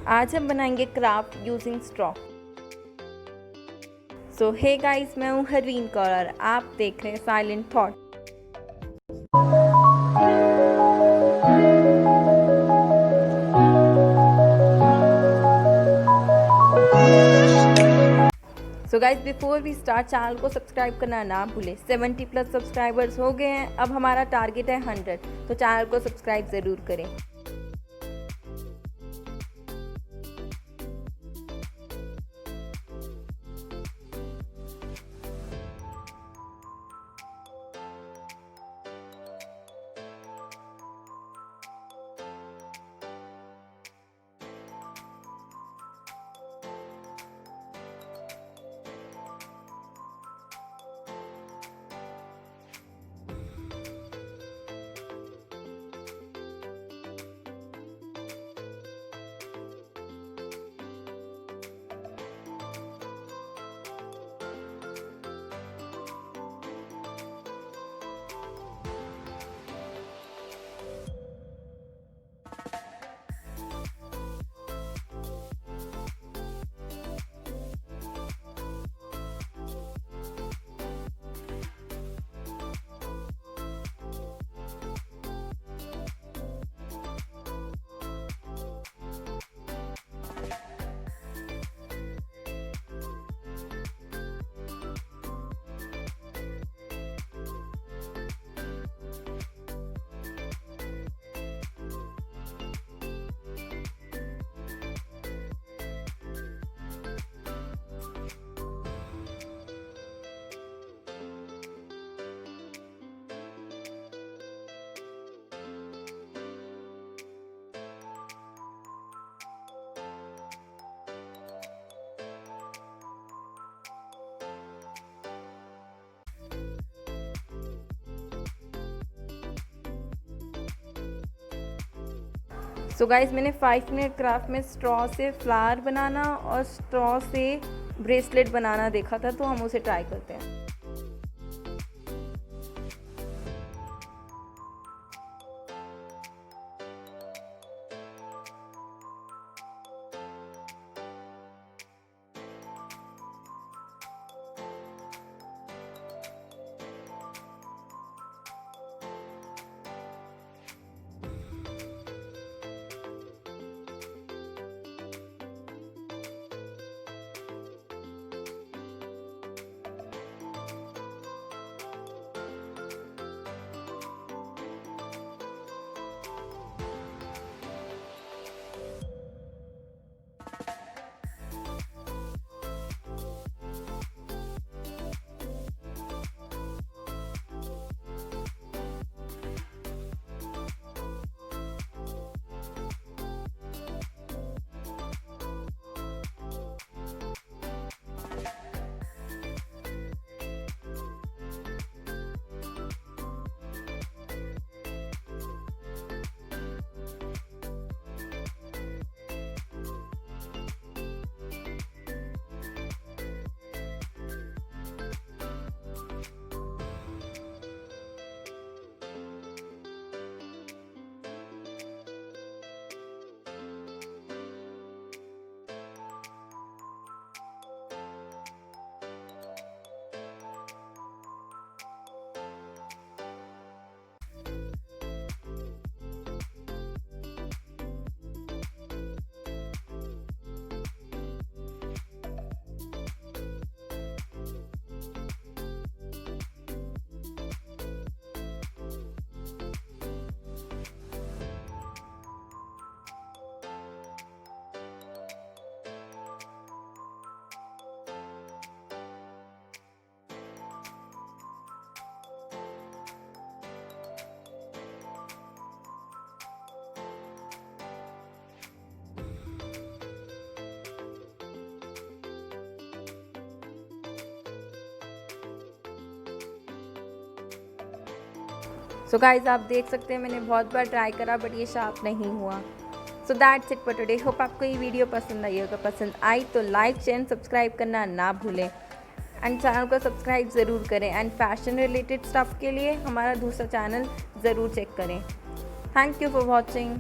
आज हम बनाएंगे craft using straw. So hey guys, मैं हूँ हरवीन कौर और आप देख रहे हैं silent thought. So guys, before we start channel को सब्सक्राइब करना ना भूलें। 70+ सब्सक्राइबर्स हो गए हैं, अब हमारा टारगेट है 100, तो चैनल को सब्सक्राइब ज़रूर करें। सो गाइस, मैंने 5 मिनट क्राफ्ट में स्ट्रॉ से फ्लावर बनाना और स्ट्रॉ से ब्रेसलेट बनाना देखा था, तो हम उसे ट्राई करते हैं। सो गाइज, आप देख सकते हैं मैंने बहुत बार ट्राई करा बट ये शार्प नहीं हुआ। So that's it for today. Hope आपको ये वीडियो पसंद आई होगा। पसंद आई तो लाइक शेयर सब्सक्राइब करना ना भूलें एंड चैनल को सब्सक्राइब ज़रूर करें। एंड फैशन रिलेटेड स्टफ़ के लिए हमारा दूसरा चैनल ज़रूर चेक करें। Thank you for watching.